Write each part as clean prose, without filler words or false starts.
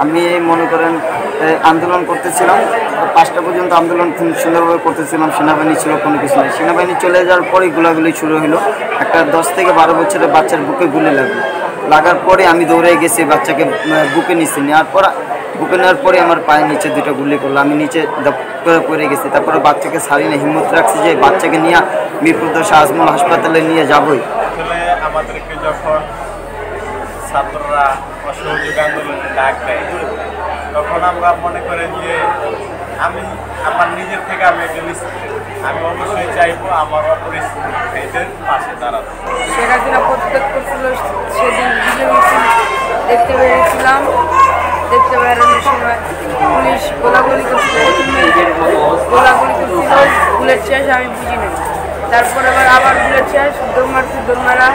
আমি মনে করেন আন্দোলন করতেছিলাম, 5টা পর্যন্ত আন্দোলন সুন্দরভাবে করতেছিলাম। সেনাবাহিনী ছিল, কোনো কিছু নেই। সেনাবাহিনী চলে যাওয়ার পরেই গোলাগুলি শুরু হলো। একটা 10 থেকে 12 বছরের বাচ্চার বুকে গুলি লাগার পরে আমি দৌড়ে গেছি, বাচ্চাকে বুকে নিচ্ছি। বুকে নেওয়ার পরে আমার পায়ের নিচে 2টা গুলি করলো। আমি নিচে করে পড়ে গেছি। তারপরে বাচ্চাকে ছাড়ি না, হিম্মত রাখছি যে বাচ্চাকে নিয়ে মিরপুর 10 আজমল হাসপাতালে নিয়ে যাবই। আসলে আমাদেরকে যখন ছাত্ররা অসহযোগ আন্দোলনে ডাক দেয়, তখন আমরা মনে করেন যে আমি আমার নিজের থেকে আমি একটা আমি অবশ্যই চাইবো আমার অপরিচিতদের পাশে দাঁড়াতে। শেখ হাসিনা পদত্যাগ করছিল, সেদিন বিজয় মিছিল দেখতে বেরিয়েছিলাম। দেখতে বেরোনোর সময় পুলিশ গোলাগুলি করছিল, গোলাগুলি করছিল, বুলেট শেষ আমি বুঝি নাই। তারপর আবার বুলেট শেষ, দৌড় মারা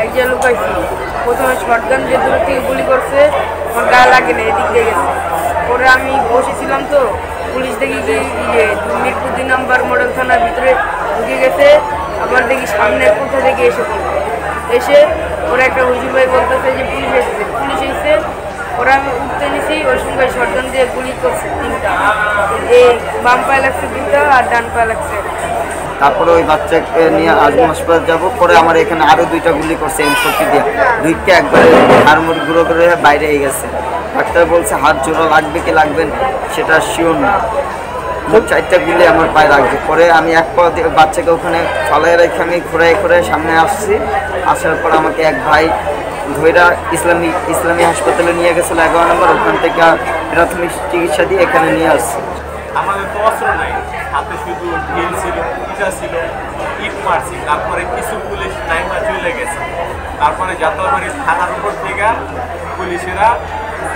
এক জায়গায় লুকাইছি। প্রথমে শটগান যে দূর থেকে গুলি করছে, আমার গায়ে লাগে না, এদিক দিয়ে গেছে। পরে আমি বসেছিলাম, তো পুলিশ দেখি কি মিরপুর 2 নম্বর মডেল থানার ভিতরে ঢুকে গেছে। আবার দেখি সামনে কোথা থেকে এসে ওরা একটা হুজুর ভাই বলতেছে যে পুলিশ এসেছে। ওরা আমি উঠতে নিছি, ওই সঙ্গে শটগান দিয়ে গুলি করছে 3টা। এই বাম পায়ে লাগছে 2টা আর ডান পায়ে লাগছে। তারপরে ওই বাচ্চাকে নিয়ে আজমল হাসপাতাল যাবো। পরে আমার এখানে আরও 2টা গুলি করছে M40 দিয়ে। 2কে একবারে হাড়মুড় গুঁড়ো করে বাইরে গেছে। ডাক্তার বলছে হাত জোড়া লাগবে কি লাগবে সেটা শিওর না। 4টা গুলি আমার পায়ে লাগছে। পরে আমি এক পা দিয়ে বাচ্চাকে ওখানে ফলায় রেখে আমি ঘুরাই সামনে আসছি। আসার পর আমাকে এক ভাই ধৈরা ইসলামী হাসপাতালে নিয়ে গেছিলো 11 নম্বর। ওখান থেকে প্রাথমিক চিকিৎসা দিয়ে এখানে নিয়ে আসছি। আমাদের তো অস্ত্র নাই, হাতে শুধু ঢিল ছিল, ইটা ছিল, ইট মারছি। তারপরে কিছু পুলিশ টাইমা চলে গেছে। তারপরে যাত্রাবাড়ি থানার উপর থেকে পুলিশেরা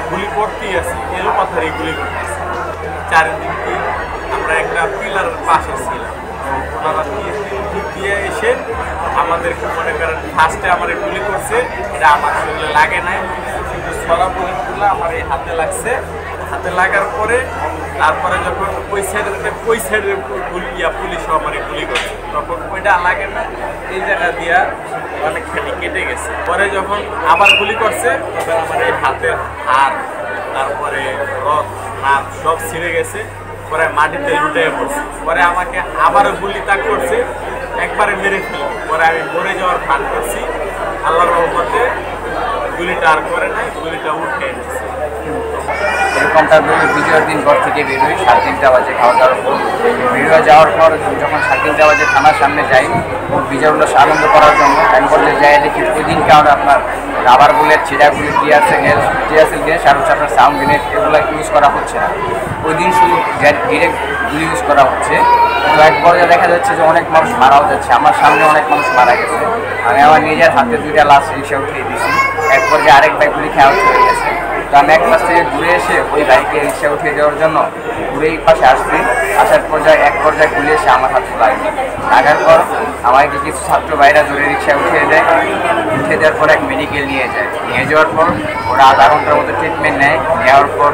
গুলি করতেই আছে, এলো পাথারি গুলি করতেছে। চারিদিকে আমরা একটা পিলারের পাশে ছিলাম। ওনারা দিয়ে এসে আমাদেরকে মনে করেন ফার্স্টে আমার গুলি করছে। এটা আমার শরীরে লাগে নাই, কিন্তু ছড়া বুলেটগুলো আমার এই হাতে লাগছে। হাতে লাগার পরে তারপরে যখন ওই সাইডের পুলিশও আমার গুলি করছে, তখন ওইটা লাগে না, এই জায়গা দিয়া অনেকখানি কেটে গেছে। পরে যখন আবার গুলি করছে, তখন আমার এই হাতের হাড়, তারপরে রথ নাক সব ছিঁড়ে গেছে। পরে মাটিতে লুটে পড়ছে। পরে আমাকে আবারও গুলি তাক করছে, একবারে মেরে ফেলল। পরে আমি মরে যাওয়ার ভান করছি। আল্লাহর রহমতে গুলিটা আর করে নাই, গুলিটা উঠে এনেছে। এরকমটা বিজয়ের দিন ঘর থেকে বেরোই 3:30 বাজে খাওয়া দাওয়ার পর। বেরোয় যাওয়ার পর যখন 3:30 বাজে থানার সামনে যাই বিজয় উল্লাস আনন্দ করার জন্য, একবার যে যাই দেখি ওই দিন কারণ আপনার রাবার বুলেট, ছিঁড়া বুলেট, টিয়ারসেল গ্যাস আর হচ্ছে আপনার সাউন্ড গ্রেনেড এগুলো ইউজ করা হচ্ছে না। ওই দিন শুধু ডিরেক্ট গুলি ইউজ করা হচ্ছে। তো এক পর্যায়ে দেখা যাচ্ছে যে অনেক মানুষ মারাও যাচ্ছে। আমার সামনে অনেক মানুষ মারা গেছে। আমি আমার নিজের হাতে 2টা লাশ রিক্সা উঠিয়ে দিয়েছি। এক পর্যায়ে আরেক ভাই গুলি খেয়াল হয়ে গেছে। তো আমি এক পাশ থেকে ঘুরে এসে ওই বাইকে রিক্সা উঠিয়ে দেওয়ার জন্য ঘুরে এই পাশে আসছি। আসার এক পর্যায়ে গুলি এসে আমার হাতে লাগার পর আমাকে কিছু ছাত্র ভাইরা ধরে রিক্সা উঠিয়ে দেওয়ার পর এক মেডিকেল নিয়ে যাওয়ার পর ওরা আধা ঘন্টার মতো ট্রিটমেন্ট নেওয়ার পর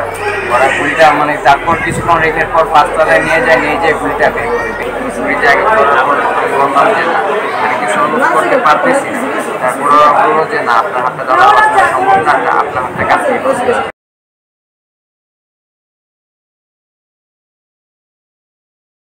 ওরা গুলিটা তারপর কিছুক্ষণ রেখের পর 5 তলায় নিয়ে যায় গুলিটা বের করে। গুলিটা করার পর বললাম যে না আমি কিছু অনুভব করতে পারতেছি। তারপর ওরা বললো যে না আপনার হাতটা ধরা সম্ভব না, আপনার হাতটা কাছে